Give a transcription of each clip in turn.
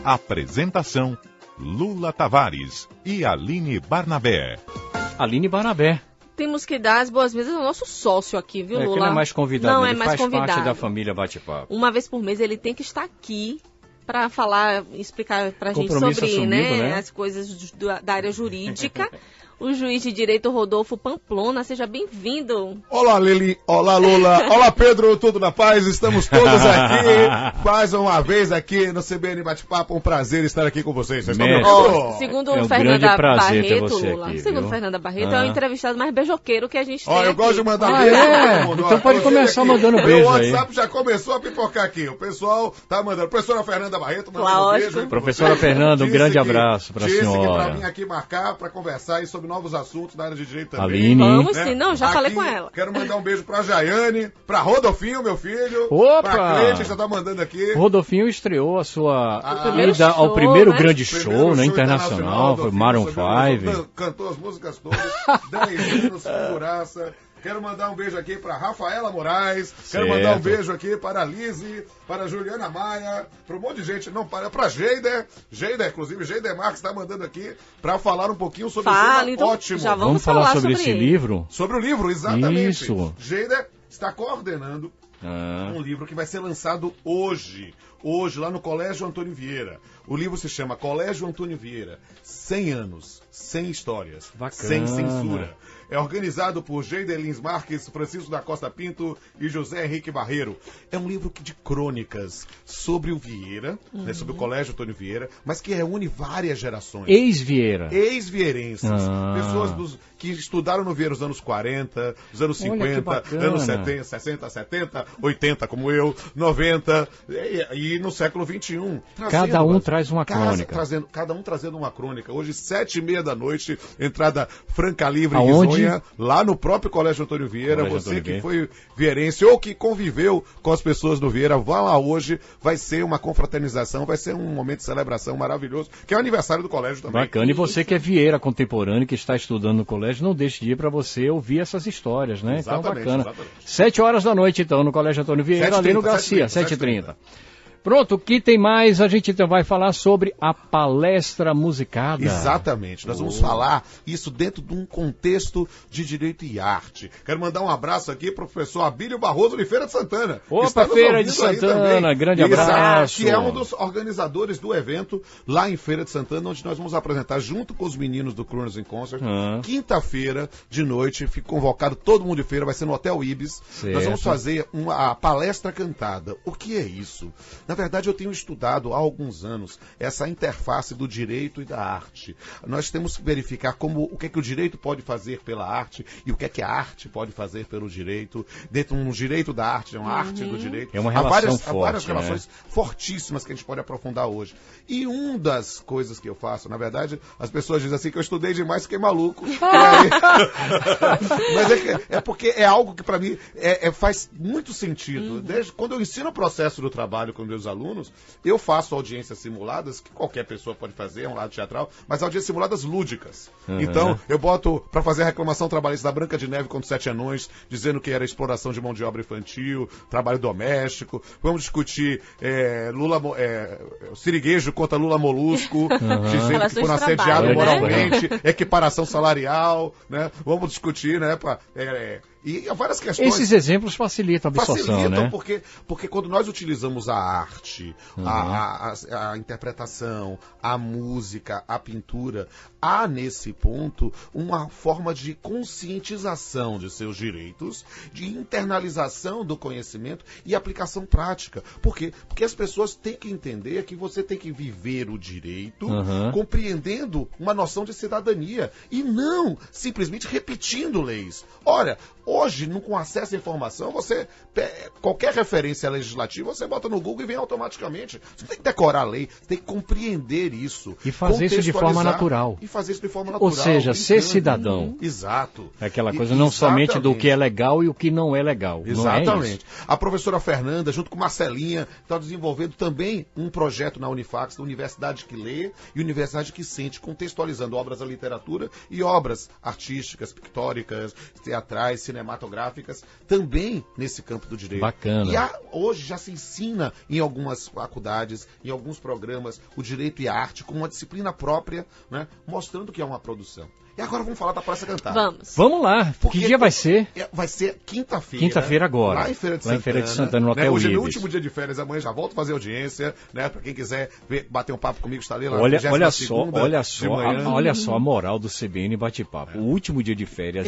Apresentação: Lula Tavares e Aline Barnabé. Aline Barnabé. Temos que dar as boas-vindas ao nosso sócio aqui, viu, Lula? Que não é mais convidado, não ele é mais faz convidado. parte da família Bate-Papo. Uma vez por mês ele tem que estar aqui para falar, explicar para a gente Compromisso sobre assumido, né? as coisas da área jurídica. O juiz de direito Rodolfo Pamplona, seja bem-vindo. Olá, Lili. Olá, Lula. Olá, Pedro. Tudo na paz? Estamos todos aqui. Mais uma vez aqui no CBN Bate-Papo. Um prazer estar aqui com vocês. Vocês estão me ouvindo? Segundo É um Fernanda grande prazer ter Barreto, você Lula. aqui, Segundo viu? Fernanda Barreto, é o entrevistado mais beijoqueiro que a gente tem Ó, eu aqui. gosto de mandar Ah, beijo pra é? todo mundo. Então Ó, pode inclusive começar aqui, mandando meu beijo aí. WhatsApp já começou a pipocar aqui. O pessoal tá mandando. Professora Fernanda Barreto, mandando Lógico. beijo. aí pra Professora você. Fernanda, um Disse grande que- abraço pra disse senhora. que pra vir aqui marcar, pra conversar aí sobre novos assuntos da área de direito também. Aline. Vamos Né? sim, não, já falei Aqui, com ela. Quero mandar um beijo pra Jaiane, pra Rodolfinho, meu filho. Opa! Pra Cleide, já tá mandando aqui. O Rodolfinho estreou a sua primeiro ida ao show, primeiro né? grande Primeiro show, né, internacional, foi Rodolfinho, Maroon subiu, 5. cantou as músicas todas, 10 anos, figuraça. Quero mandar um beijo aqui para Rafaela Moraes. Quero Certo. mandar um beijo aqui para a Lise, para a Juliana Maia, para um monte de gente. Não, para Geider. Geider, inclusive, Geider Marques está mandando aqui para falar um pouquinho sobre o Fala, tema então, ótimo. já Vamos falar sobre esse ele. livro? Sobre o livro, exatamente. Isso. Geider está coordenando um livro que vai ser lançado hoje, lá no Colégio Antônio Vieira. O livro se chama Colégio Antônio Vieira, 100 anos, 100 histórias, Bacana. sem censura. É organizado por Geider Lins Marques, Francisco da Costa Pinto e José Henrique Barreiro. É um livro de crônicas sobre o Vieira, né, sobre o Colégio Antônio Vieira, mas que reúne várias gerações. Ex-Vieira. Ex-vieirenses, Ah. pessoas que estudaram no Vieira nos anos 40, nos anos Olha, que 50, bacana. anos 70, 60, 70, 80 como eu, 90 e no século 21. Cada um traz uma crônica. Cada um trazendo uma crônica. Hoje, 7h30 da noite, entrada franca, livre Aonde? e risonha, lá no próprio Colégio Antônio Vieira. Colégio Você Antônio que Vieira. foi vieirense ou que conviveu com as pessoas do Vieira, vá lá hoje. Vai ser uma confraternização, vai ser um momento de celebração maravilhoso, que é o aniversário do colégio também. Bacana. E você que é Vieira contemporâneo, que está estudando no colégio, não deixe de ir para você ouvir essas histórias, né? Exatamente, Então, bacana. exatamente. 7 horas da noite, então, no Colégio Antônio Vieira, ali no 7h30, Garcia, 7h30. Pronto, o que tem mais? A gente então vai falar sobre a palestra musicada. Exatamente, nós vamos falar isso dentro de um contexto de direito e arte. Quero mandar um abraço aqui para o professor Abílio Barroso de Feira de Santana. que Opa, está nos Feira de ouvindo aí Santana, também. grande Exato, abraço. Que é um dos organizadores do evento lá em Feira de Santana, onde nós vamos apresentar junto com os meninos do Crooners in Concert. Quinta-feira de noite, fica convocado todo mundo de feira, vai ser no Hotel Ibis. Certo. Nós vamos fazer a palestra cantada. O que é isso? Na verdade, eu tenho estudado há alguns anos essa interface do direito e da arte. Nós temos que verificar o que é que o direito pode fazer pela arte e o que é que a arte pode fazer pelo direito. Dentro de um direito da arte, uma arte do direito. É uma relação Há várias forte, relações fortíssimas que a gente pode aprofundar hoje. E uma das coisas que eu faço, na verdade, as pessoas dizem assim que eu estudei demais, fiquei maluco. E aí... Mas é porque é algo que para mim faz muito sentido. Desde quando eu ensino o processo do trabalho com meus alunos, eu faço audiências simuladas, que qualquer pessoa pode fazer, é um lado teatral, mas audiências simuladas lúdicas. Então, eu boto para fazer a reclamação trabalhista da Branca de Neve contra os 7 Anões, dizendo que era exploração de mão de obra infantil, trabalho doméstico. Vamos discutir siriguejo contra Lula Molusco, dizendo que foram Relações de assediados trabalho, né? moralmente, equiparação salarial, né? Vamos discutir, né? E há várias questões. Esses exemplos facilitam a absorção, né? Porque quando nós utilizamos a arte, a interpretação, a música, a pintura, há nesse ponto uma forma de conscientização de seus direitos, de internalização do conhecimento e aplicação prática. Por quê? Porque as pessoas têm que entender que você tem que viver o direito compreendendo uma noção de cidadania e não simplesmente repetindo leis. Olha, hoje, com acesso à informação, qualquer referência legislativa, você bota no Google e vem automaticamente. Você tem que decorar a lei, você tem que compreender isso. E fazer isso de forma natural. E fazer isso de forma natural. Ou seja, ser cidadão. Exato. É aquela coisa não somente do que é legal e o que não é legal. Exatamente. Não é isso? A professora Fernanda, junto com Marcelinha, está desenvolvendo também um projeto na Unifax, da Universidade que Lê e Universidade que Sente, contextualizando obras da literatura e obras artísticas, pictóricas, teatrais, cinematográficas, cinematográficas, também nesse campo do direito. Bacana. E hoje já se ensina em algumas faculdades, em alguns programas, o direito e a arte como uma disciplina própria, né, mostrando que é uma produção. E agora vamos falar da Palestra Cantada. Vamos lá. Porque que dia vai ser? Vai ser quinta-feira. Quinta-feira agora. Lá em Feira de Santana, no Hotel Hoje é meu Ibis. último dia de férias, amanhã já volto a fazer audiência, né? Pra quem quiser bater um papo comigo, estarei lá. Olha 22ª só a moral do CBN Bate-Papo. O último dia de férias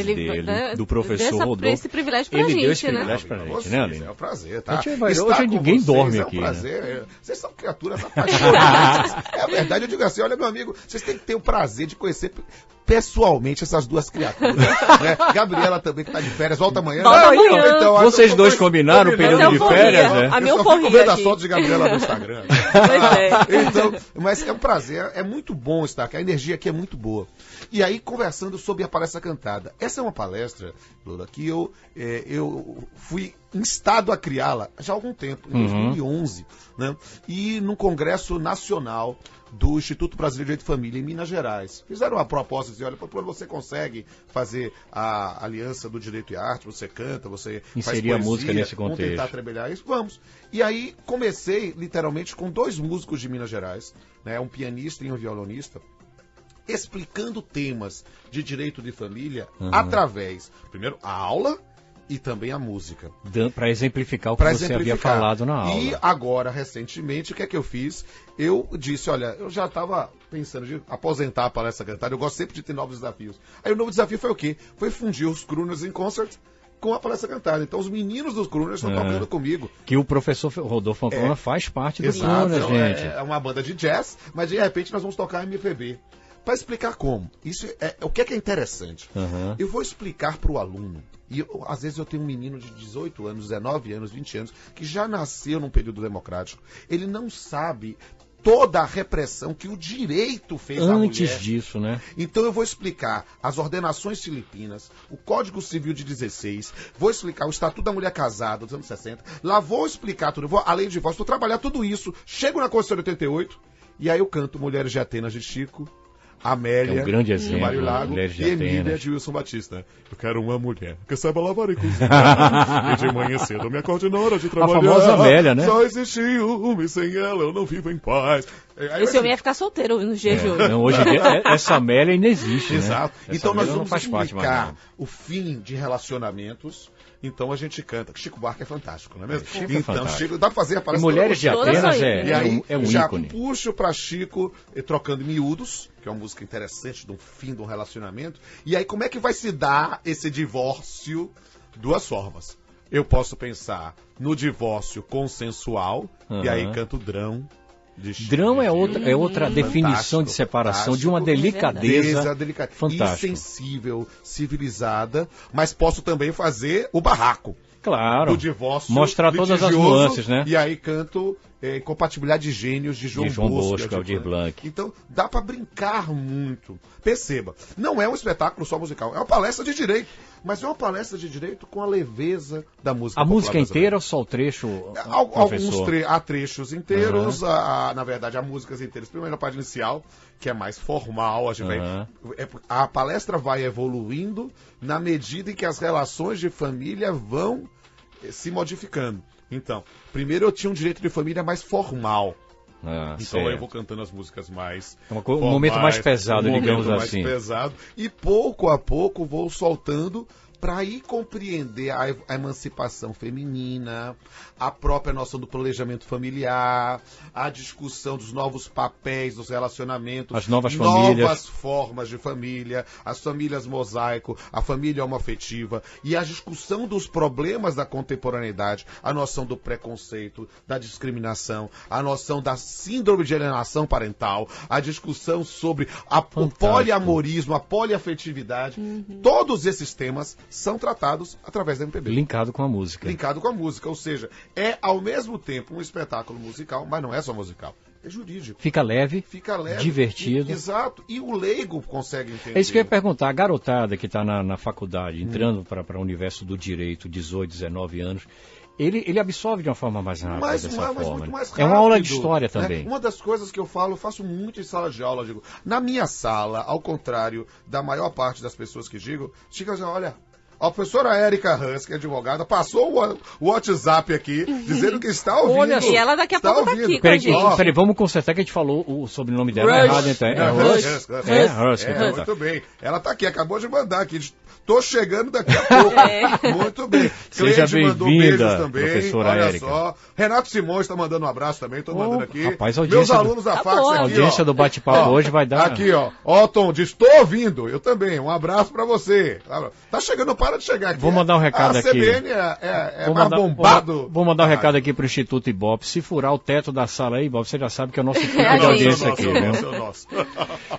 do professor Rodolfo. Esse privilégio pra ele gente, deu esse né? privilégio pra gente, né, Aline? É um prazer, tá? Hoje ninguém dorme aqui. É um prazer. Vocês são criaturas apaixonadas. É a verdade, eu digo assim, olha, meu amigo, vocês têm que ter o prazer de conhecer pessoalmente essas duas criaturas. Né? Gabriela também, que tá de férias, volta amanhã. Volta amanhã. Então, vocês dois combinaram o período de férias, né? A minha eu só fico euforia vendo as aqui. fotos de Gabriela no Instagram. Pois é. Então, mas é um prazer, é muito bom estar aqui, a energia aqui é muito boa. E aí, conversando sobre a Palestra Cantada. Essa é uma palestra, Lola, que eu fui instado a criá-la já há algum tempo, em 2011, né? E no Congresso Nacional do Instituto Brasileiro de Direito de Família, em Minas Gerais. Fizeram uma proposta, assim, olha, quando você consegue fazer a aliança do direito e arte, você canta, você inserir faz poesia, a música nesse contexto. vamos tentar trabalhar isso, vamos. E aí comecei, literalmente, com 2 músicos de Minas Gerais, né, um pianista e um violonista, explicando temas de direito de família através, primeiro, a aula e também a música. Para exemplificar o que você havia falado na aula. E agora, recentemente, o que é que eu fiz? Eu disse, olha, eu já estava pensando de aposentar a Palestra Cantada, eu gosto sempre de ter novos desafios. Aí o novo desafio foi o quê? Foi fundir os Crooners in Concert com a Palestra Cantada. Então os meninos dos Crooners estão tocando comigo. Que o professor Rodolfo Pamplona faz parte do Exato, Crooners, gente. É uma banda de jazz, mas de repente nós vamos tocar MPB. Para explicar como. Isso o que é interessante. Eu vou explicar para o aluno. E às vezes eu tenho um menino de 18 anos, 19 anos, 20 anos, que já nasceu num período democrático. Ele não sabe toda a repressão que o direito fez à mulher. Antes disso, né? Então eu vou explicar as ordenações filipinas, o Código Civil de 16, vou explicar o Estatuto da Mulher Casada dos anos 60, lá vou explicar tudo, a lei de divórcio, vou trabalhar tudo isso, chego na Constituição de 88, e aí eu canto Mulheres de Atenas de Chico, Amélia, é um grande exemplo, de Mário Lago, Mulheres de e Emília Atenas. de Wilson Batista. Eu quero uma mulher que saiba lavar e cozinhar, e de manhã cedo eu me acorde na hora de trabalhar. A famosa Amélia, né? Só existe um, sem ela eu não vivo em paz. Esse homem ia ficar solteiro nos dias de hoje. Não, hoje em dia, essa Amélia ainda existe, Exato. né? Então nós Amélia vamos não faz parte mais, explicar não. o fim de relacionamentos. Então a gente canta. Chico Buarque é fantástico, não é mesmo? Chico é fantástico. Chico, dá pra fazer a E palestra. Mulheres de Todas Atenas aí. E aí, é um já ícone. puxo pra Chico, trocando miúdos, que é uma música interessante do fim de um relacionamento. E aí, como é que vai se dar esse divórcio? 2 formas. Eu posso pensar no divórcio consensual, e aí canto drão. Drão é outra definição de separação, de uma delicadeza fantástica. Insensível, civilizada, mas posso também fazer o barraco. Claro. Do divórcio mostrar todas as nuances, né? E aí canto Incompatibilidade de Gênios de João Bosco, Aldir Blanc. Então dá pra brincar muito. Perceba, não é um espetáculo só musical, é uma palestra de direito, mas é uma palestra de direito com a leveza da música. A música brasileira. inteira ou só o trecho? Há trechos inteiros, na verdade há músicas inteiras. Primeiro a parte inicial, que é mais formal, a palestra vai evoluindo na medida em que as relações de família vão se modificando. Então, primeiro eu tinha um direito de família mais formal. Então certo. eu vou cantando as músicas mais um momento mais pesado, digamos assim. Mais pesado, e pouco a pouco vou soltando para ir compreender a emancipação feminina, a própria noção do planejamento familiar, a discussão dos novos papéis dos relacionamentos, as novas famílias, novas formas de família, as famílias mosaico, a família homoafetiva e a discussão dos problemas da contemporaneidade, a noção do preconceito, da discriminação, a noção da síndrome de alienação parental, a discussão sobre o poliamorismo, a poliafetividade. Todos esses temas são tratados através da MPB. Linkado com a música. Linkado com a música, ou seja, é ao mesmo tempo um espetáculo musical, mas não é só musical, é jurídico. Fica leve, divertido. Exato, e o leigo consegue entender. É isso que eu ia perguntar, a garotada que está na faculdade, entrando para o universo do direito, 18, 19 anos, ele absorve de uma forma mais rápida dessa forma. Muito mais rápido, é uma aula de história também. Uma das coisas que eu faço muito em sala de aula, digo, na minha sala, ao contrário da maior parte das pessoas que digo, olha, A professora Érica Husky, advogada, passou o WhatsApp aqui, dizendo que está ouvindo. Olha, e ela daqui a pouco tá aqui com a gente. Peraí, vamos consertar que a gente falou o sobrenome dela errado, então. Rush. Muito bem. Ela tá aqui, acabou de mandar aqui. Tô chegando daqui a pouco. Muito bem. Seja Cleide mandou beijos bem-vinda, também. professora Olha Érica. só. Renato Simões está mandando um abraço também, tô mandando aqui. Rapaz, meus alunos da fax aqui, a audiência do bate-papo hoje vai dar... Aqui, ó. Tom diz, tô ouvindo. Eu também. Um abraço pra você. Tá chegando, para de chegar aqui. Vou mandar um recado aqui. A CBN é mais bombado. Vou mandar um recado aqui pro Instituto Ibope. Se furar o teto da sala aí, Ibope, você já sabe que é o nosso pico de audiência aqui, né?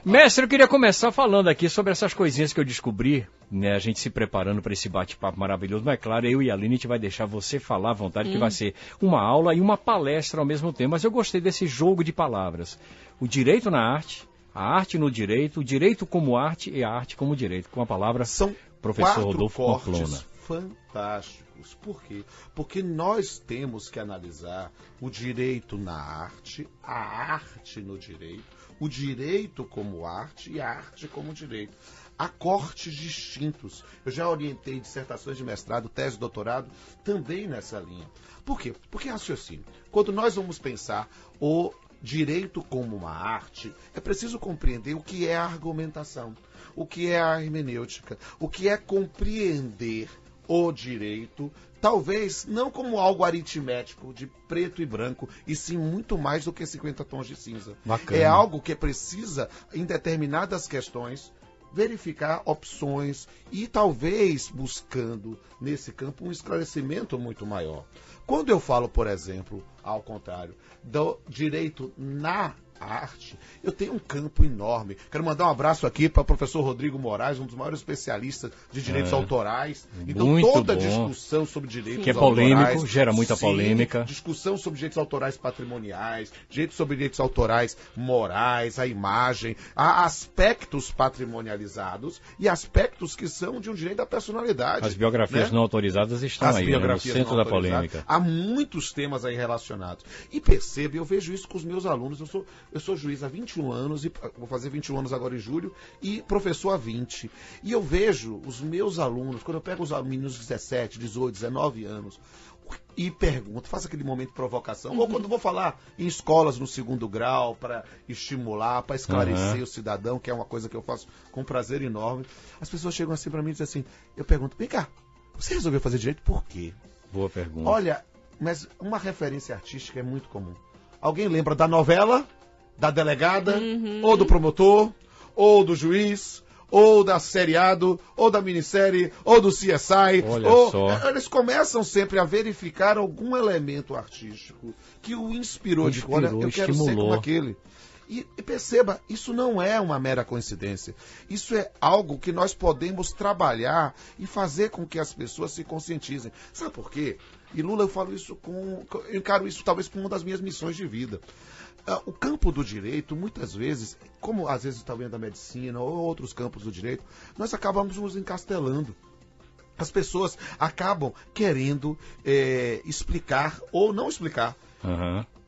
Mestre, eu queria começar falando aqui sobre essas coisinhas que eu descobri, né? A gente se preparando para esse bate-papo maravilhoso. Mas, claro, eu e a Aline, a gente vai deixar você falar à vontade, que vai ser uma aula e uma palestra ao mesmo tempo. Mas eu gostei desse jogo de palavras. O direito na arte, a arte no direito, o direito como arte e a arte como direito. Com a palavra são professor Rodolfo Pamplona. Fantásticos. Por quê? Porque nós temos que analisar o direito na arte, a arte no direito, o direito como arte e a arte como direito. Há cortes distintos. Eu já orientei dissertações de mestrado, tese de doutorado, também nessa linha. Por quê? Porque raciocínio. Quando nós vamos pensar o direito como uma arte, é preciso compreender o que é a argumentação, o que é a hermenêutica, o que é compreender o direito, talvez não como algo aritmético, de preto e branco, e sim muito mais do que 50 tons de cinza. Bacana. É algo que precisa, em determinadas questões, verificar opções e talvez buscando, nesse campo, um esclarecimento muito maior. Quando eu falo, por exemplo, ao contrário, do direito na arte, eu tenho um campo enorme. Quero mandar um abraço aqui para o professor Rodrigo Moraes, um dos maiores especialistas de direitos autorais. Então, muito toda bom. Discussão sobre direitos que é autorais... polêmico, gera muita polêmica. Discussão sobre direitos autorais patrimoniais, sobre direitos autorais morais, a imagem, há aspectos patrimonializados e aspectos que são de um direito da personalidade. As biografias não autorizadas estão aí, no centro da polêmica. Há muitos temas aí relacionados. E perceba, eu vejo isso com os meus alunos. Eu sou juiz há 21 anos, e vou fazer 21 anos agora em julho, e professor há 20. E eu vejo os meus alunos, quando eu pego os meninos de 17, 18, 19 anos, e pergunto, faço aquele momento de provocação, ou quando vou falar em escolas no segundo grau, para estimular, para esclarecer o cidadão, que é uma coisa que eu faço com prazer enorme, as pessoas chegam assim para mim e dizem assim, eu pergunto, vem cá, você resolveu fazer direito por quê? Boa pergunta. Olha, mas uma referência artística é muito comum. Alguém lembra da novela, da delegada, ou do promotor, ou do juiz, ou da seriado, ou da minissérie, ou do CSI. Olha só. Eles começam sempre a verificar algum elemento artístico que o inspirou de olha, eu quero ser como aquele. E perceba, isso não é uma mera coincidência. Isso é algo que nós podemos trabalhar e fazer com que as pessoas se conscientizem. Sabe por quê? E Lula, eu encaro isso talvez como uma das minhas missões de vida. O campo do direito, muitas vezes, como às vezes também da medicina ou outros campos do direito, nós acabamos nos encastelando. As pessoas acabam querendo explicar ou não explicar.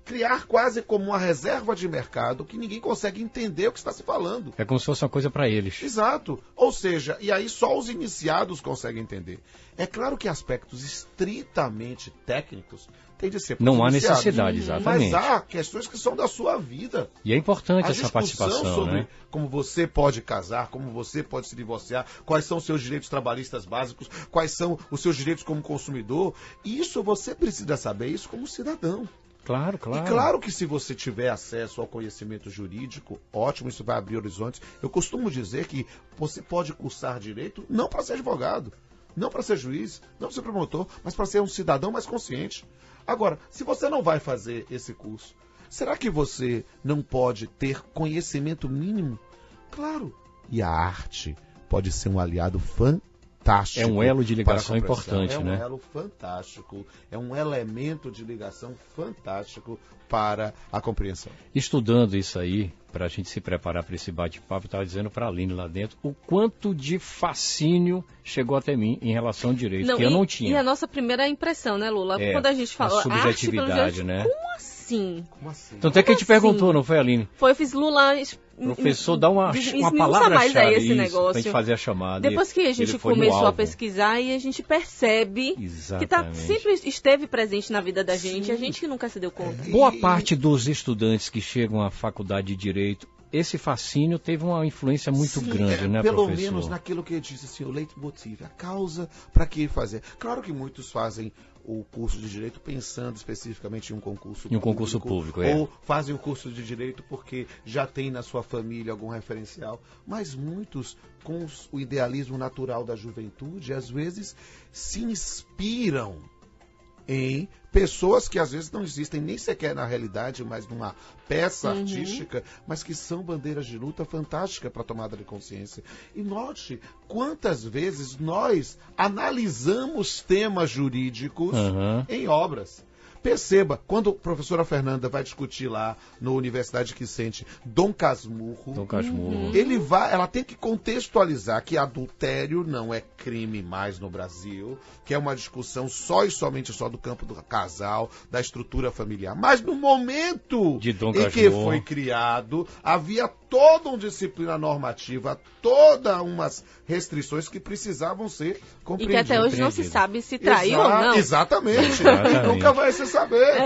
Criar quase como uma reserva de mercado que ninguém consegue entender o que está se falando. É como se fosse uma coisa para eles. Exato. Ou seja, e aí só os iniciados conseguem entender. É claro que aspectos estritamente técnicos têm de ser para não há iniciados, necessidade, exatamente. Mas há questões que são da sua vida. E é importante A essa discussão participação, sobre né? como você pode casar, como você pode se divorciar, quais são os seus direitos trabalhistas básicos, quais são os seus direitos como consumidor. Isso você precisa saber, isso como cidadão. Claro, claro. E claro que se você tiver acesso ao conhecimento jurídico, ótimo, isso vai abrir horizontes. Eu costumo dizer que você pode cursar direito não para ser advogado, não para ser juiz, não para ser promotor, mas para ser um cidadão mais consciente. Agora, se você não vai fazer esse curso, será que você não pode ter conhecimento mínimo? Claro. E a arte pode ser um aliado fantástico. É um elo de ligação importante, né? É um elo fantástico, é um elemento de ligação fantástico para a compreensão. Estudando isso aí, para a gente se preparar para esse bate-papo, estava dizendo para a Aline lá dentro o quanto de fascínio chegou até mim em relação ao direito, que eu não tinha. E a nossa primeira impressão, né, Lula? Quando a gente fala a subjetividade, arte, né? como assim? Sim. Como assim? Então até que a gente perguntou, não foi, Aline? Foi, eu fiz Lula... Professor, dá uma mais palavra-chave aí esse pra negócio. gente fazer a chamada. Depois que a gente começou a pesquisar e a gente percebe que sempre esteve presente na vida da gente, sim. A gente que nunca se deu conta. Boa parte dos estudantes que chegam à faculdade de Direito, esse fascínio teve uma influência muito grande, né, pelo professor? Pelo menos naquilo que eu disse, assim, o leitmotiv, a causa para que fazer. Claro que muitos fazem o curso de Direito pensando especificamente em um concurso público. Em um concurso público, Ou fazem o curso de Direito porque já tem na sua família algum referencial. Mas muitos, com o idealismo natural da juventude, às vezes se inspiram em pessoas que às vezes não existem nem sequer na realidade, mas numa peça artística, mas que são bandeiras de luta fantásticas para a tomada de consciência. E note quantas vezes nós analisamos temas jurídicos em obras. Perceba, quando a professora Fernanda vai discutir lá na Universidade Quicente Dom Casmurro, ela tem que contextualizar que adultério não é crime mais no Brasil, que é uma discussão só e somente do campo do casal, da estrutura familiar. Mas no momento em que foi criado, havia toda uma disciplina normativa, todas umas restrições que precisavam ser compreendidas. E que até hoje não se sabe se traiu ou não. Exatamente. Nunca vai se saber.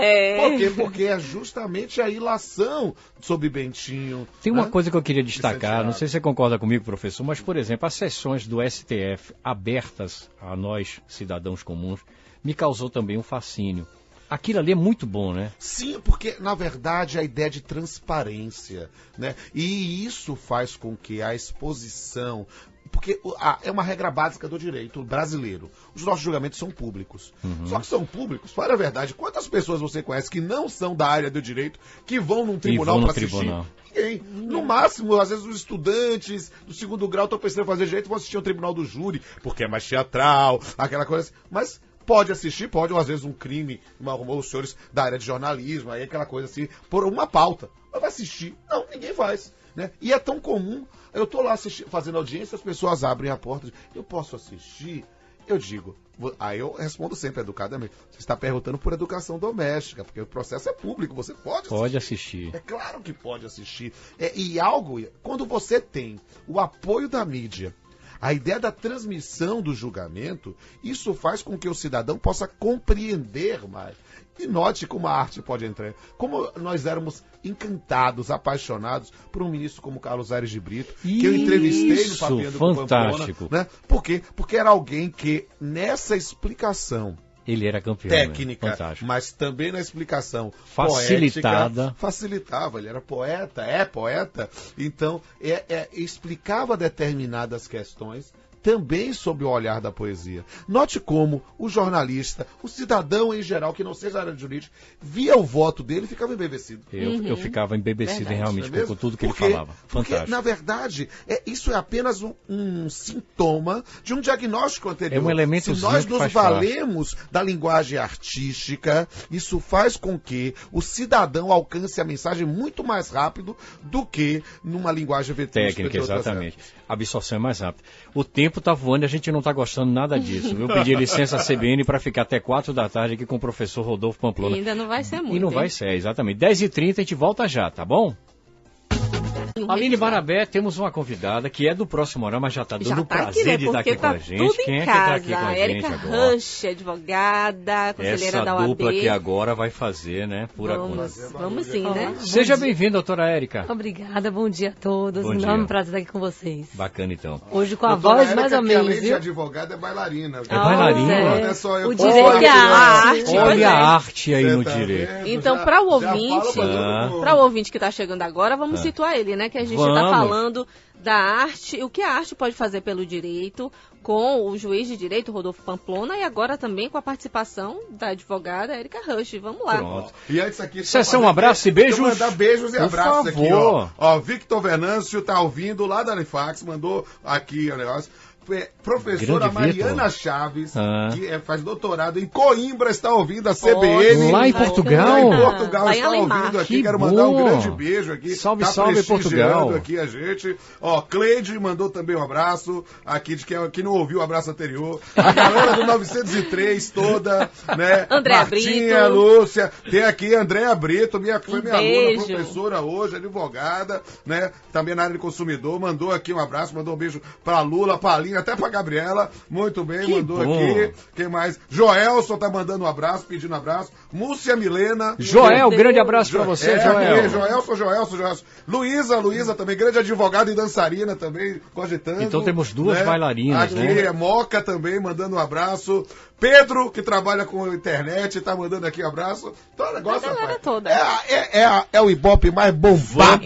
Por quê? Porque é justamente a ilação sob Bentinho. Tem uma coisa que eu queria destacar, não sei se você concorda comigo, professor, mas, por exemplo, as sessões do STF abertas a nós, cidadãos comuns, me causou também um fascínio. Aquilo ali é muito bom, né? Sim, porque, na verdade, a ideia de transparência, né? E isso faz com que a exposição... Porque é uma regra básica do direito brasileiro. Os nossos julgamentos são públicos. Só que são públicos, para a verdade, quantas pessoas você conhece que não são da área do direito, que vão num tribunal para assistir? Ninguém. No máximo, às vezes, os estudantes do segundo grau estão pensando em fazer direito, vão assistir ao tribunal do júri, porque é mais teatral, aquela coisa assim. Mas... pode assistir, pode, ou às vezes um crime, arrumou os senhores da área de jornalismo, aí aquela coisa assim, por uma pauta. Mas vai assistir? Não, ninguém faz. Né? E é tão comum, eu estou lá fazendo audiência, as pessoas abrem a porta, eu posso assistir? Eu digo, aí eu respondo sempre educadamente, você está perguntando por educação doméstica, porque o processo é público, você pode assistir. É claro que pode assistir. Quando você tem o apoio da mídia, a ideia da transmissão do julgamento, isso faz com que o cidadão possa compreender mais. E note como a arte pode entrar. Como nós éramos encantados, apaixonados por um ministro como Carlos Aires de Brito, que eu entrevistei no Papiando com Pamplona. Né? Por quê? Porque era alguém que, nessa explicação, ele era campeão, técnica, né? Mas também na explicação facilitada, facilitava. Ele era poeta, então explicava determinadas questões também sob o olhar da poesia. Note como o jornalista, o cidadão em geral, que não seja da área jurídica, via o voto dele e ficava embebecido. Eu ficava embebecido realmente com tudo que ele falava. Fantástico. Porque, na verdade, isso é apenas um sintoma de um diagnóstico anterior. É um elemento. Se nós nos valemos da linguagem artística, isso faz com que o cidadão alcance a mensagem muito mais rápido do que numa linguagem técnica, exatamente. A absorção é mais rápida. O tempo está voando e a gente não está gostando nada disso. Eu pedi licença à CBN para ficar até 4 da tarde aqui com o professor Rodolfo Pamplona. E ainda não vai ser muito. E não vai ser, exatamente. 10h30 a gente volta já, tá bom? Aline Barabé, temos uma convidada que é do próximo horário, mas já está dando o prazer de estar aqui com a gente. Quem é que está aqui com a gente agora? Érica Rush, advogada, conselheira da OAB. Essa dupla que agora vai fazer, né? Vamos sim, né? Seja bem-vinda, doutora Érica. Obrigada, bom dia a todos. Enorme prazer estar aqui com vocês. Bacana, então. Hoje com a voz mais ou menos, além de advogada, é bailarina. É bailarina? Não é só eu. O direito é a arte. Olha a arte aí no direito. Então, para o ouvinte que está chegando agora, vamos situar ele, né? Que a gente está falando da arte, o que a arte pode fazer pelo direito, com o juiz de direito, Rodolfo Pamplona, e agora também com a participação da advogada Érica Rush. Vamos lá. Pronto. E antes aqui... Sessão, abraço e beijos. Vou mandar beijos e abraços favor. aqui, ó. Victor Venâncio tá ouvindo lá da Halifax, mandou aqui o negócio. professora Mariana Chaves, que faz doutorado em Coimbra, está ouvindo a CBN. Lá em Portugal? Lá em Portugal está ouvindo aqui. Quero mandar um grande beijo aqui. Salve, salve, Portugal. Aqui a gente. Ó, Cleide mandou também um abraço. Aqui de quem não ouviu o abraço anterior. A galera do 903 toda, né? Andréa Martinha, Brito. Lúcia. Tem aqui Andréa Brito, foi minha beijo. aluna, professora hoje, advogada, né? Também na área de consumidor. Mandou aqui um abraço, mandou um beijo pra Lula, pra Aline, até pra Gabriela. Muito bem, mandou aqui. Quem mais? Joelson tá mandando um abraço, pedindo um abraço. Múcia Milena. Joel, grande abraço pra você, Joel. Joelson. Luísa também, grande advogada e dançarina também, cogitando. Então temos duas bailarinas, aqui, né? Moca também, mandando um abraço. Pedro, que trabalha com internet, tá mandando aqui um abraço. Então, o negócio, rapaz, toda. É o Ibope mais bombado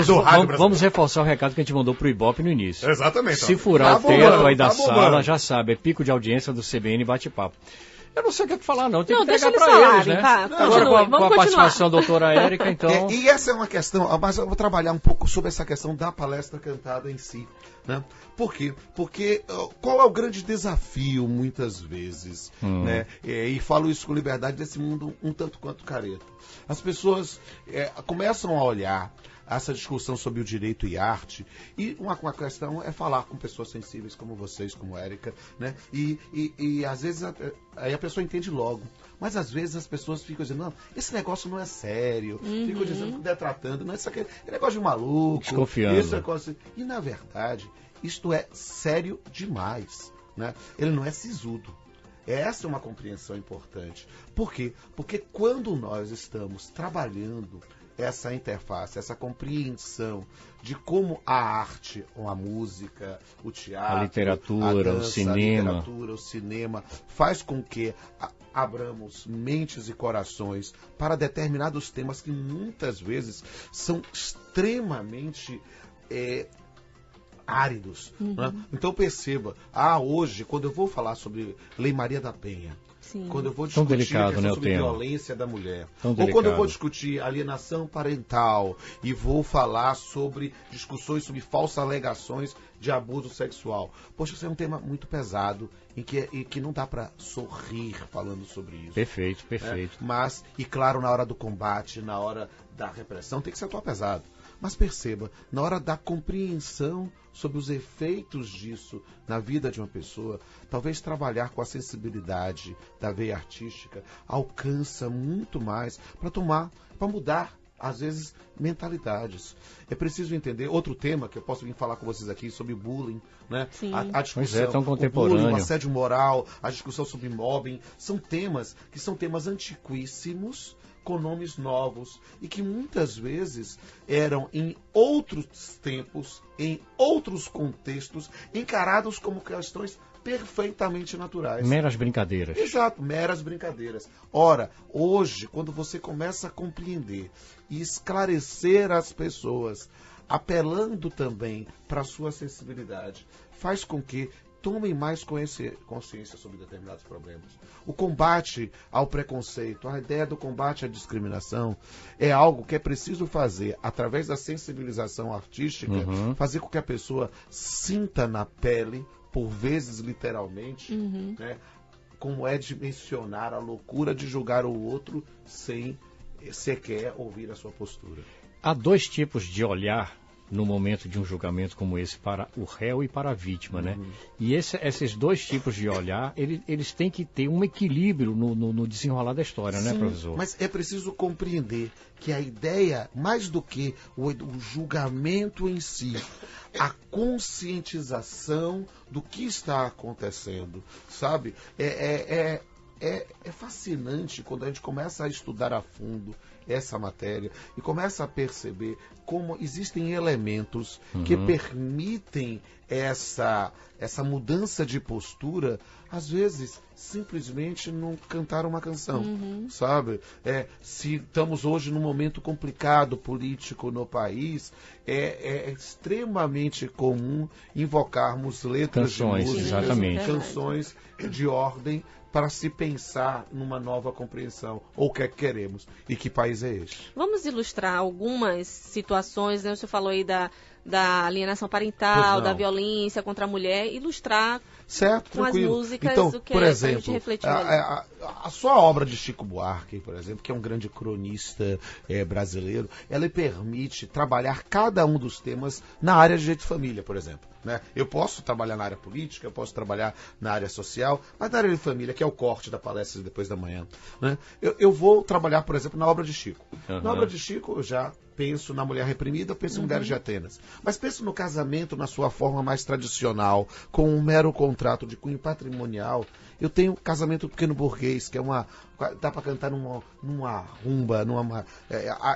do rádio. Vamos reforçar o recado que a gente mandou pro Ibope no início. Exatamente. Se furar o teto aí da sala, já sabe, é pico de audiência do CBN Bate-Papo. Eu não sei o que falar, não. Tem que entregar pra eles, né? Tá, agora com a participação da doutora Érica, então... E essa é uma questão, mas eu vou trabalhar um pouco sobre essa questão da palestra cantada em si, né? Por quê? Porque qual é o grande desafio, muitas vezes, né? E falo isso com liberdade, desse mundo um tanto quanto careta. As pessoas começam a olhar essa discussão sobre o direito e arte, e uma questão é falar com pessoas sensíveis como vocês, como Érica, né? E às vezes aí a pessoa entende logo, mas às vezes as pessoas ficam dizendo, não, esse negócio não é sério, ficam dizendo, detratando, não, isso aqui é negócio de maluco, desconfiando. Isso é negócio... E na verdade, isto é sério demais, né? Ele não é sisudo. Essa é uma compreensão importante. Por quê? Porque quando nós estamos trabalhando essa interface, essa compreensão de como a arte, ou a música, o teatro, a literatura, a dança, o cinema, faz com que abramos mentes e corações para determinados temas que muitas vezes são extremamente áridos. Né? Então perceba, hoje, quando eu vou falar sobre Lei Maria da Penha, Sim. Quando eu vou discutir delicado, a questão sobre tema. violência da mulher, Tão ou quando eu vou discutir alienação parental e vou falar sobre discussões sobre falsas alegações de abuso sexual. Poxa, isso é um tema muito pesado e que não dá para sorrir falando sobre isso. Perfeito. Mas, e claro, na hora do combate, na hora da repressão, tem que se atuar pesado. Mas perceba, na hora da compreensão sobre os efeitos disso na vida de uma pessoa, talvez trabalhar com a sensibilidade da veia artística alcança muito mais para mudar, às vezes, mentalidades. É preciso entender, outro tema que eu posso vir falar com vocês aqui sobre bullying, né? A discussão, tão contemporâneo. o bullying, o assédio moral, a discussão sobre mobbing, são temas que são temas antiquíssimos, com nomes novos e que muitas vezes eram em outros tempos, em outros contextos, encarados como questões perfeitamente naturais. Meras brincadeiras. Exato, meras brincadeiras. Ora, hoje, quando você começa a compreender e esclarecer as pessoas, apelando também para a sua sensibilidade, faz com que tomem mais consciência sobre determinados problemas. O combate ao preconceito, a ideia do combate à discriminação é algo que é preciso fazer através da sensibilização artística, fazer com que a pessoa sinta na pele, por vezes literalmente, né, como é dimensionar a loucura de julgar o outro sem sequer ouvir a sua postura. Há dois tipos de olhar no momento de um julgamento como esse para o réu e para a vítima, né? E esses dois tipos de olhar, eles têm que ter um equilíbrio no desenrolar da história, né, professor? Mas é preciso compreender que a ideia, mais do que o julgamento em si, a conscientização do que está acontecendo, sabe? É fascinante quando a gente começa a estudar a fundo essa matéria e começa a perceber como existem elementos que permitem essa mudança de postura, às vezes simplesmente não cantar uma canção, sabe? Se estamos hoje num momento complicado político no país, é extremamente comum invocarmos letras canções, de música, exatamente. canções de ordem para se pensar numa nova compreensão, ou o que é que queremos, e que país é este. Vamos ilustrar algumas situações, né? Você falou aí da alienação parental, da violência contra a mulher, ilustrar certo, com tranquilo. as músicas então, o que por é exemplo, pra gente refletir. A sua obra de Chico Buarque, por exemplo, que é um grande cronista brasileiro, ela permite trabalhar cada um dos temas na área de direito de família, por exemplo. Né? Eu posso trabalhar na área política, eu posso trabalhar na área social, mas na área de família, que é o corte da palestra depois da manhã, né? Eu vou trabalhar, por exemplo, na obra de Chico. Na obra de Chico, eu já penso na mulher reprimida, penso em Mulheres de Atenas. Mas penso no casamento na sua forma mais tradicional, com um mero contrato de cunho patrimonial. Eu tenho Casamento do Pequeno Burguês, que é dá para cantar numa rumba,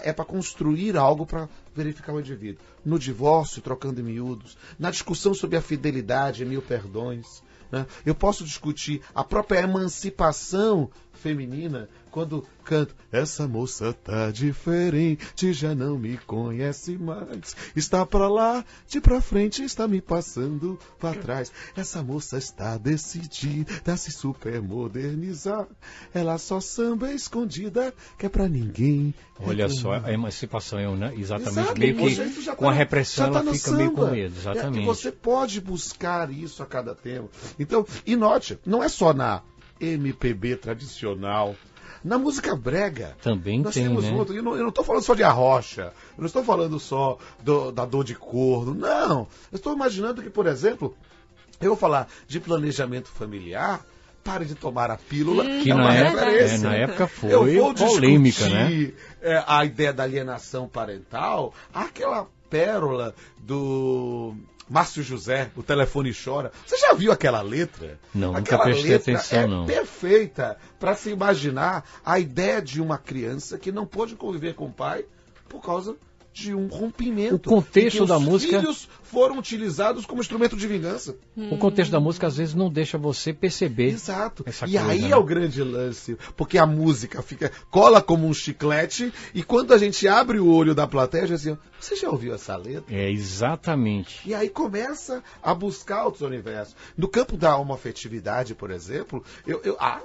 é para construir algo para verificar o indivíduo. No divórcio, Trocando em Miúdos. Na discussão sobre a fidelidade, Mil Perdões. Né? Eu posso discutir a própria emancipação feminina quando canto: essa moça tá diferente, já não me conhece mais, está pra lá, de pra frente, está me passando pra trás. Essa moça está decidida a se supermodernizar, ela só samba escondida, que é pra ninguém. Olha só, a emancipação é exatamente meio que com a repressão ela fica samba, meio com medo, exatamente. Você pode buscar isso a cada tempo. Então, e note, não é só na MPB tradicional, na música brega também nós tem, temos né? outro. Eu não estou falando só de arrocha, eu não estou falando só da dor de corno, não. Eu estou imaginando que, por exemplo, eu vou falar de planejamento familiar. Pare de tomar a pílula. Que na época foi polêmica, né? A ideia da alienação parental, aquela pérola do Márcio José, O Telefone Chora. Você já viu aquela letra? Não, nunca prestei atenção, não. É perfeita para se imaginar a ideia de uma criança que não pôde conviver com o pai por causa de um rompimento. O contexto da música... Os filhos foram utilizados como instrumento de vingança. O contexto da música às vezes não deixa você perceber. Exato. Essa e coisa, aí né? é o grande lance, porque a música cola como um chiclete, e quando a gente abre o olho da plateia, já assim, você já ouviu essa letra? É, exatamente. E aí começa a buscar outros universos. No campo da homoafetividade, por exemplo, há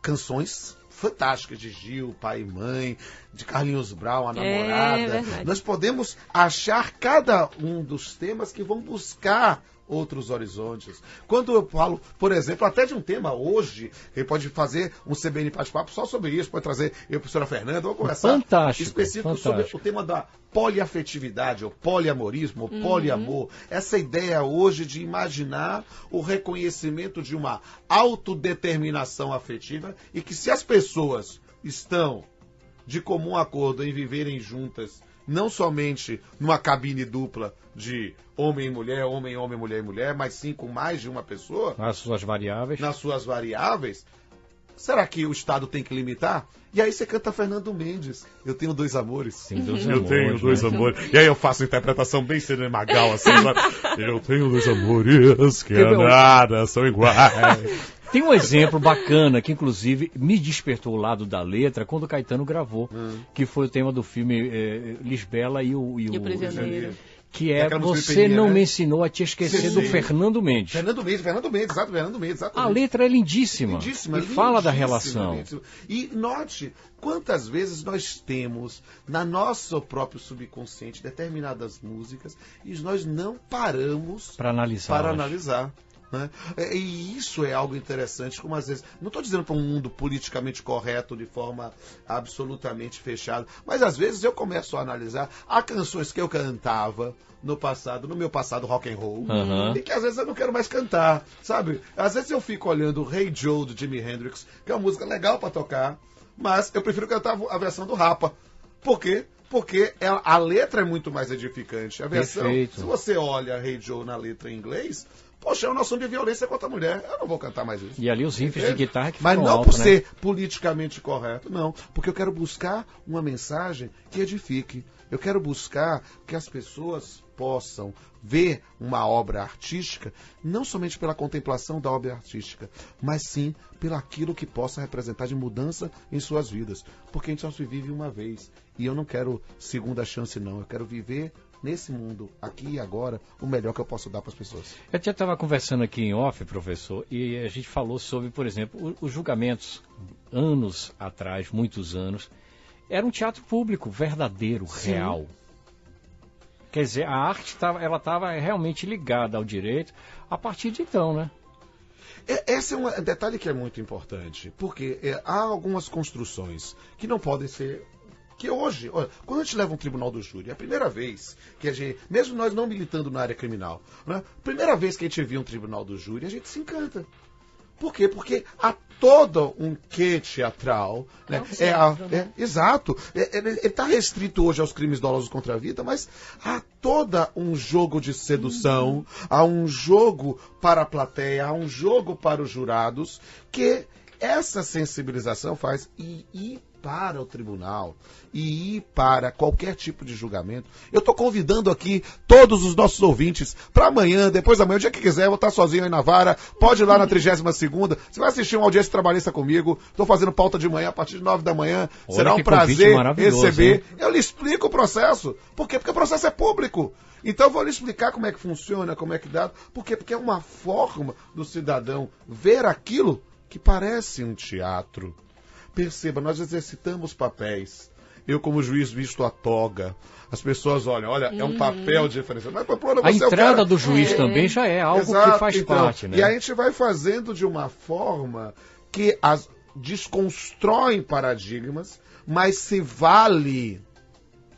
canções fantásticas de Gil, Pai e Mãe, de Carlinhos Brown, A Namorada. Nós podemos achar cada um dos temas que vão buscar outros horizontes. Quando eu falo, por exemplo, até de um tema hoje, ele pode fazer um CBN Bate-Papo só sobre isso, pode trazer eu e a professora Fernanda, vamos conversar específico sobre o tema da poliafetividade, ou poliamorismo, ou poliamor. Essa ideia hoje de imaginar o reconhecimento de uma autodeterminação afetiva, e que se as pessoas estão de comum acordo em viverem juntas, não somente numa cabine dupla de homem e mulher, homem, mulher e mulher, mas sim com mais de uma pessoa. Nas suas variáveis. Será que o Estado tem que limitar? E aí você canta Fernando Mendes. Eu tenho dois amores. Eu tenho dois amores. E aí eu faço interpretação bem cinemagal, assim. Eu tenho dois amores que a nada são iguais. Tem um exemplo bacana que, inclusive, me despertou o lado da letra quando o Caetano gravou, que foi o tema do filme Lisbela e o Prisioneiro. Que é Você Não Me Ensinou a Te Esquecer, do Fernando Mendes. Fernando Mendes, exatamente. A letra é lindíssima. E fala da relação. Lindíssima. E note quantas vezes nós temos na nosso próprio subconsciente determinadas músicas e nós não paramos para analisar. Né? E isso é algo interessante, como às vezes, não estou dizendo para um mundo politicamente correto de forma absolutamente fechada, mas às vezes eu começo a analisar. Há canções que eu cantava no passado, no meu passado rock and roll, e que às vezes eu não quero mais cantar, sabe? Às vezes eu fico olhando Hey Joe do Jimi Hendrix, que é uma música legal para tocar, mas eu prefiro cantar a versão do Rapa. Por quê? Porque a letra é muito mais edificante. A versão, se você olha Hey Joe na letra em inglês, poxa, é uma noção de violência contra a mulher. Eu não vou cantar mais isso. E ali os riffs de guitarra que Mas não não alto, por ser politicamente correto, não. Porque eu quero buscar uma mensagem que edifique. Eu quero buscar que as pessoas possam ver uma obra artística, não somente pela contemplação da obra artística, mas sim pelo aquilo que possa representar de mudança em suas vidas. Porque a gente só se vive uma vez. E eu não quero segunda chance, não. Eu quero viver nesse mundo, aqui e agora, o melhor que eu posso dar para as pessoas. Eu já estava conversando aqui em off, professor, e a gente falou sobre, por exemplo, os julgamentos, anos atrás, muitos anos, era um teatro público, verdadeiro, real. Quer dizer, a arte ela estava realmente ligada ao direito a partir de então, né? Esse é um detalhe que é muito importante, porque há algumas construções que não podem ser... Que hoje, olha, quando a gente leva um tribunal do júri, é a primeira vez que a gente, mesmo nós não militando na área criminal, né, primeira vez que a gente vê um tribunal do júri, a gente se encanta. Por quê? Porque há todo um quê teatral. Né? Exato. Ele está restrito hoje aos crimes dolosos contra a vida, mas há todo um jogo de sedução, há um jogo para a plateia, há um jogo para os jurados, que essa sensibilização faz ir para o tribunal e ir para qualquer tipo de julgamento. Eu estou convidando aqui todos os nossos ouvintes para amanhã, depois da manhã, o dia que quiser, eu vou estar sozinho aí na vara, pode ir lá na 32ª, você vai assistir uma audiência trabalhista comigo, estou fazendo pauta de manhã a partir de 9 da manhã, será um prazer receber. Hein? Eu lhe explico o processo. Por quê? Porque o processo é público. Então eu vou lhe explicar como é que funciona, como é que dá. Por quê? Porque é uma forma do cidadão ver aquilo que parece um teatro. Perceba, nós exercitamos papéis. Eu, como juiz, visto a toga. As pessoas olham, olha, é um papel diferenciado. Mas, a entrada do juiz também já é algo que faz parte, né? E a gente vai fazendo de uma forma que desconstrói paradigmas, mas se vale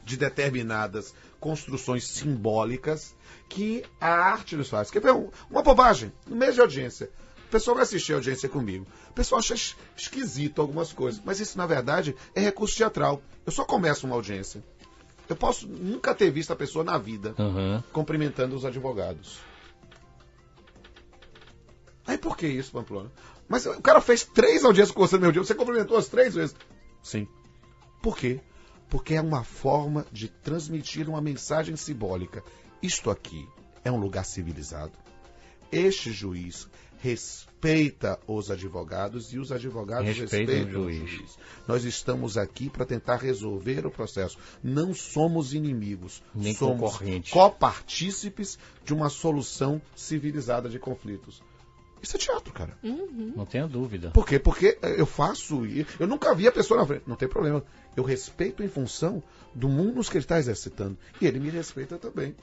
de determinadas construções simbólicas que a arte nos faz. Quer ver uma bobagem? No mês de audiência, o pessoal vai assistir a audiência comigo. O pessoal acha esquisito algumas coisas. Mas isso, na verdade, é recurso teatral. Eu só começo uma audiência. Eu posso nunca ter visto a pessoa na vida cumprimentando os advogados. Aí por que isso, Pamplona? Mas o cara fez 3 audiências com você no meu dia. Você cumprimentou as 3 vezes? Sim. Por quê? Porque é uma forma de transmitir uma mensagem simbólica. Isto aqui é um lugar civilizado. Este juiz respeita os advogados e os advogados respeitam o juiz. Nós estamos aqui para tentar resolver o processo. Não somos inimigos. Nem somos concorrentes. Copartícipes de uma solução civilizada de conflitos. Isso é teatro, cara. Não tenha dúvida. Por quê? Porque eu faço... Eu nunca vi a pessoa na frente. Não tem problema. Eu respeito em função do mundo que ele está exercitando. E ele me respeita também.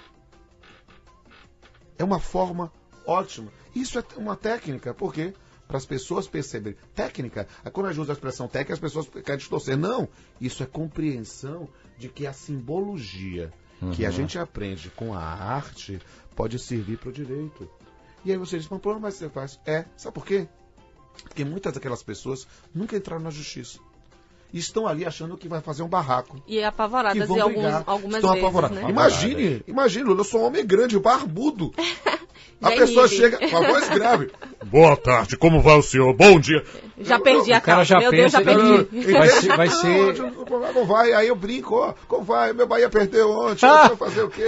É uma forma ótima. Isso é uma técnica. Por quê? Para as pessoas perceberem. Técnica, quando a gente usa a expressão técnica, as pessoas querem distorcer. Não. Isso é compreensão de que a simbologia que a gente aprende com a arte pode servir para o direito. E aí você diz, mas você faz. Sabe por quê? Porque muitas daquelas pessoas nunca entraram na justiça. E estão ali achando que vai fazer um barraco. E apavoradas em algumas estão vezes, apavoradas. né? Imagine, eu sou um homem grande, barbudo. A pessoa chega com a voz grave. Boa tarde, como vai o senhor? Bom dia. Já perdi a calma. Já Meu Deus, já perdi. Vai ser... Como vai? Aí eu brinco, como vai? Meu Bahia perdeu ontem, vai fazer o quê?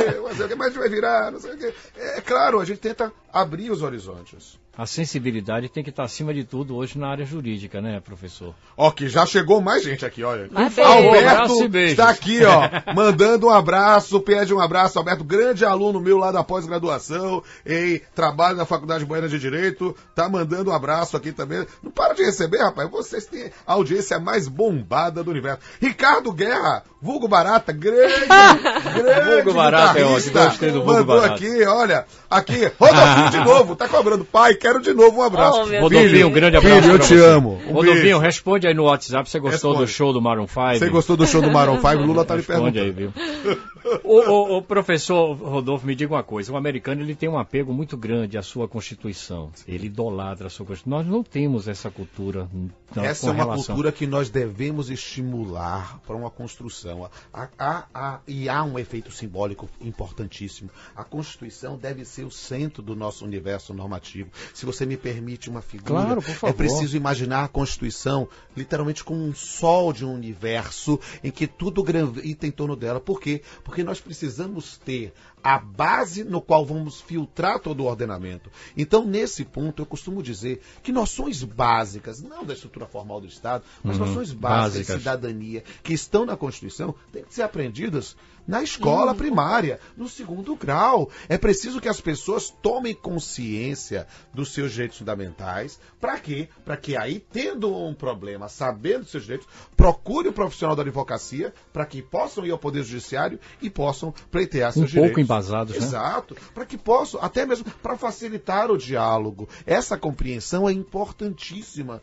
Mas vai virar, não sei o quê. É claro, a gente tenta abrir os horizontes. A sensibilidade tem que estar acima de tudo hoje na área jurídica, né, professor? Ó, que já chegou mais gente aqui, olha. Alberto está aqui, ó, mandando um abraço, pede um abraço. Alberto, grande aluno meu lá da pós-graduação, trabalho na Faculdade Baiana de Direito, tá mandando um abraço aqui também. Não para de receber, rapaz, vocês têm a audiência mais bombada do universo. Ricardo Guerra, vulgo Barata, grande vulgo Barata é ótimo, gostei do vulgo mandou Barata. aqui, olha, aqui, Rodolfinho de novo, tá cobrando, pai, quero de novo um abraço. Rodolfinho, um grande abraço. Filho, eu te amo. Rodolfinho, responde aí no WhatsApp, você gostou do show do Maroon 5? Você gostou do show do Maroon 5? O Lula tá lhe perguntando. Responde aí, viu? O professor Rodolfo, me diga uma coisa, o americano ele tem um apego muito grande à sua Constituição, ele idolatra a sua Constituição, nós não temos essa cultura. Essa é uma cultura que nós devemos estimular para uma construção, e há um efeito simbólico importantíssimo. A Constituição deve ser o centro do nosso universo normativo. Se você me permite uma figura, claro, por favor. É preciso imaginar a Constituição literalmente como um sol de um universo em que tudo gravita em torno dela. Por quê? Porque nós precisamos ter a base no qual vamos filtrar todo o ordenamento. Então, nesse ponto, eu costumo dizer que noções básicas, não da estrutura formal do Estado, mas noções básicas de cidadania, que estão na Constituição, têm que ser aprendidas na escola primária, no 2º grau. É preciso que as pessoas tomem consciência dos seus direitos fundamentais. Para quê? Para que aí, tendo um problema, sabendo dos seus direitos, procure o profissional da advocacia para que possam ir ao Poder Judiciário e possam pleitear seus direitos. Um pouco embasados, né? Exato. Para que possam, até mesmo para facilitar o diálogo. Essa compreensão é importantíssima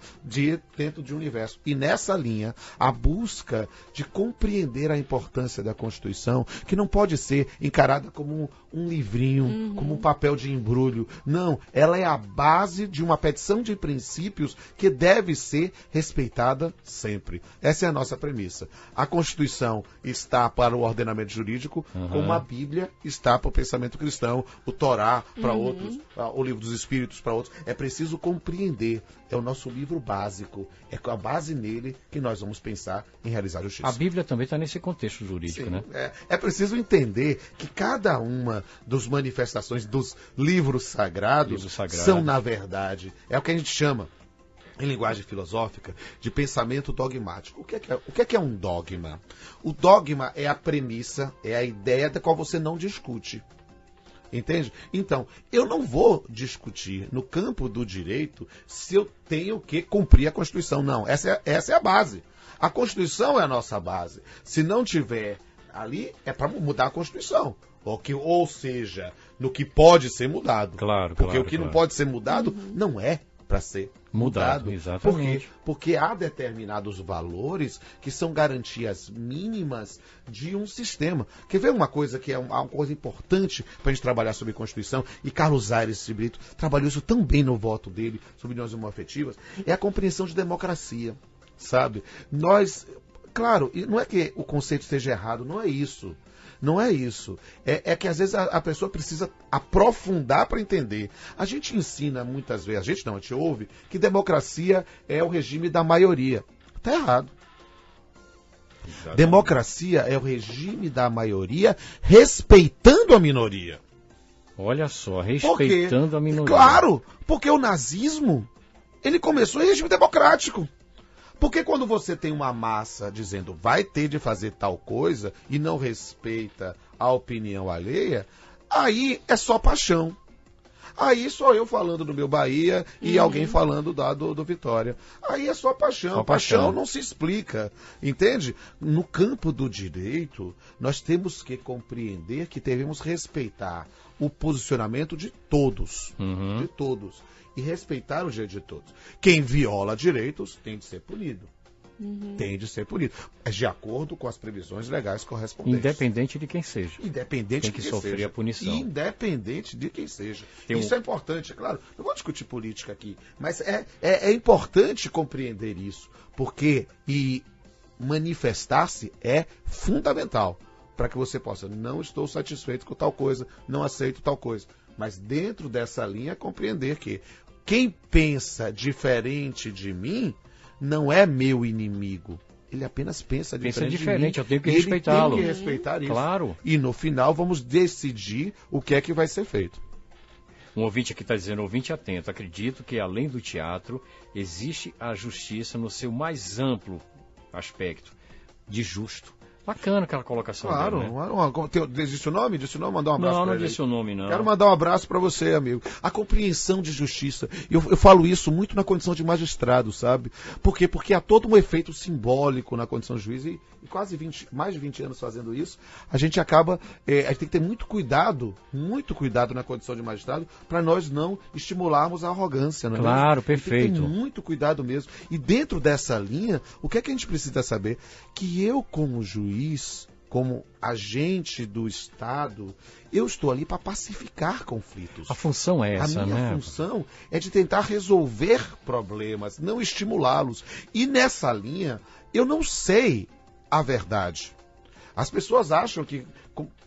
dentro de um universo. E nessa linha, a busca de compreender a importância da Constituição, que não pode ser encarada como um livrinho, como um papel de embrulho. Não, ela é a base de uma petição de princípios que deve ser respeitada sempre. Essa é a nossa premissa. A Constituição está para o ordenamento jurídico, como a Bíblia está para o pensamento cristão, o Torá para outros, o Livro dos Espíritos para outros. É preciso compreender. É o nosso livro básico. É com a base nele que nós vamos pensar em realizar a justiça. A Bíblia também está nesse contexto jurídico, Sim, né? É preciso entender que cada uma das manifestações dos livros sagrados são, na verdade, é o que a gente chama, em linguagem filosófica, de pensamento dogmático. O que é um dogma? O dogma é a premissa, é a ideia da qual você não discute. Entende? Então, eu não vou discutir no campo do direito se eu tenho que cumprir a Constituição. Não, essa é a base. A Constituição é a nossa base. Se não tiver ali, é para mudar a Constituição. Ou seja, no que pode ser mudado. Claro, porque o que não pode ser mudado não é para ser mudado. Exatamente. Porque há determinados valores que são garantias mínimas de um sistema. Quer ver uma coisa que é uma coisa importante para a gente trabalhar sobre Constituição? E Carlos Aires de Brito trabalhou isso tão bem no voto dele sobre uniões homoafetivas. É a compreensão de democracia, sabe? Claro, não é que o conceito esteja errado, não é isso. Não é isso. É que às vezes a pessoa precisa aprofundar para entender. A gente ensina muitas vezes, a gente ouve, que democracia é o regime da maioria. Está errado. Exatamente. Democracia é o regime da maioria respeitando a minoria. Olha só, respeitando a minoria. Claro, porque o nazismo, ele começou em regime democrático. Porque quando você tem uma massa dizendo vai ter de fazer tal coisa e não respeita a opinião alheia, aí é só paixão. Aí sou eu falando do meu Bahia e alguém falando do Vitória. Aí é só paixão. Só paixão não se explica. Entende? No campo do direito, nós temos que compreender que devemos respeitar o posicionamento de todos. De todos. E respeitar o direito de todos. Quem viola direitos tem de ser punido. Tem de ser punido. É de acordo com as previsões legais correspondentes. Independente de quem seja. Independente tem que sofrer a punição. Independente de quem seja. Isso é importante, é claro. Não vou discutir política aqui, mas é importante compreender isso. Porque manifestar-se é fundamental para que você possa, não estou satisfeito com tal coisa, não aceito tal coisa. Mas dentro dessa linha, compreender que quem pensa diferente de mim não é meu inimigo. Ele apenas pensa diferente de mim. Eu tenho que respeitá-lo. Tem que respeitar isso. Claro. E no final vamos decidir o que é que vai ser feito. Um ouvinte aqui está dizendo, ouvinte atento, acredito que além do teatro, existe a justiça no seu mais amplo aspecto, de justo. Bacana aquela colocação. Claro, dele, né? Disse o nome? Disse o nome? Mandar um abraço para ele. Não disse o nome, não. Quero mandar um abraço para você, amigo. A compreensão de justiça. Eu falo isso muito na condição de magistrado, sabe? Por quê? Porque há todo um efeito simbólico na condição de juiz e quase mais de 20 anos fazendo isso, a gente acaba... a gente tem que ter muito cuidado na condição de magistrado para nós não estimularmos a arrogância. Não é claro, mesmo? perfeito. Tem que ter muito cuidado mesmo. E dentro dessa linha, o que é que a gente precisa saber? Que eu, como juiz, como agente do Estado, eu estou ali para pacificar conflitos. A função é essa, né? A minha função é de tentar resolver problemas, não estimulá-los. E nessa linha, eu não sei a verdade. As pessoas acham que,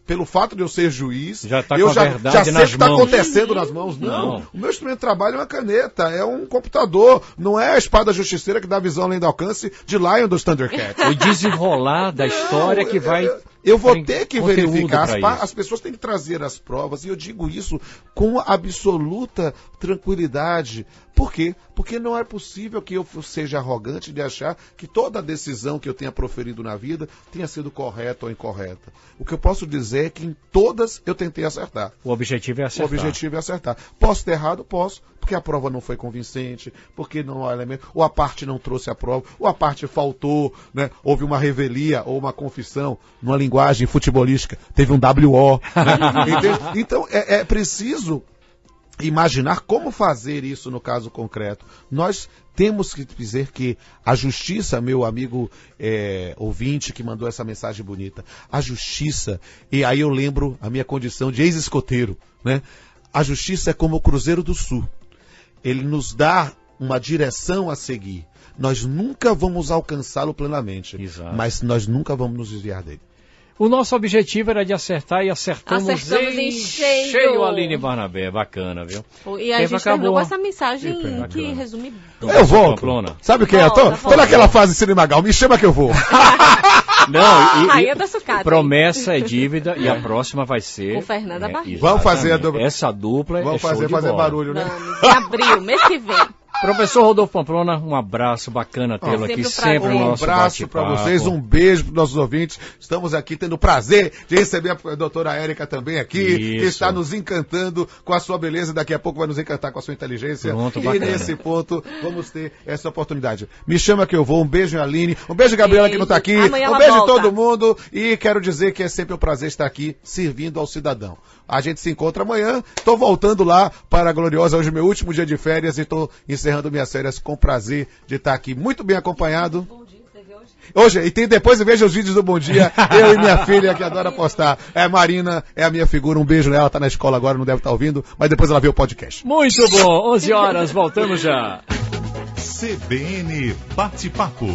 pelo fato de eu ser juiz, já eu já sei o que está acontecendo nas mãos. Não. O meu instrumento de trabalho é uma caneta, é um computador, não é a espada justiceira que dá visão além do alcance de Lion dos Thundercats. O desenrolar da história que vai... Eu vou ter que verificar, as pessoas têm que trazer as provas, e eu digo isso com absoluta tranquilidade, Por quê? Porque não é possível que eu seja arrogante de achar que toda decisão que eu tenha proferido na vida tenha sido correta ou incorreta. O que eu posso dizer é que em todas eu tentei acertar. O objetivo é acertar. O objetivo é acertar. Posso ter errado? Posso. Porque a prova não foi convincente, porque não há elemento, ou a parte não trouxe a prova, ou a parte faltou, né? Houve uma revelia ou uma confissão, numa linguagem futebolística, teve um WO. Né? Então, é preciso imaginar como fazer isso no caso concreto. Nós temos que dizer que a justiça, meu amigo ouvinte que mandou essa mensagem bonita, a justiça, e aí eu lembro a minha condição de ex-escoteiro, né? A justiça é como o Cruzeiro do Sul. Ele nos dá uma direção a seguir. Nós nunca vamos alcançá-lo plenamente, mas nós nunca vamos nos desviar dele. O nosso objetivo era de acertar e acertamos em cheio, Aline Barnabé. Bacana, viu? E a gente terminou com essa mensagem que resume... Eu volto. Pamplona. Sabe o que é? Tô naquela fase Cine Magal, me chama que eu vou. Não, promessa é dívida e a próxima vai ser... O Fernanda Barreto. Vamos fazer a dupla. Essa dupla vamos fazer barulho, né? Vamos, em abril, mês que vem. Professor Rodolfo Pamplona, um abraço, bacana tê-lo aqui, sempre no nosso bate-papo. Um abraço para vocês, um beijo para os nossos ouvintes. Estamos aqui tendo o prazer de receber a doutora Érica também aqui, que está nos encantando com a sua beleza, daqui a pouco vai nos encantar com a sua inteligência. Pronto, e bacana. Nesse ponto, vamos ter essa oportunidade. Me chama que eu vou, um beijo Aline, um beijo Gabriela que não está aqui, um beijo em todo mundo e quero dizer que é sempre um prazer estar aqui servindo ao cidadão. A gente se encontra amanhã, estou voltando lá para a Gloriosa, hoje é meu último dia de férias e estou encerrando minhas férias com prazer de estar aqui muito bem acompanhado. Hoje, e tem depois veja os vídeos do Bom Dia, eu e minha filha que adora postar. Marina é a minha figura, um beijo nela, tá na escola agora, não deve estar ouvindo, mas depois ela vê o podcast. Muito bom, 11 horas, voltamos já. CBN Bate-Papo.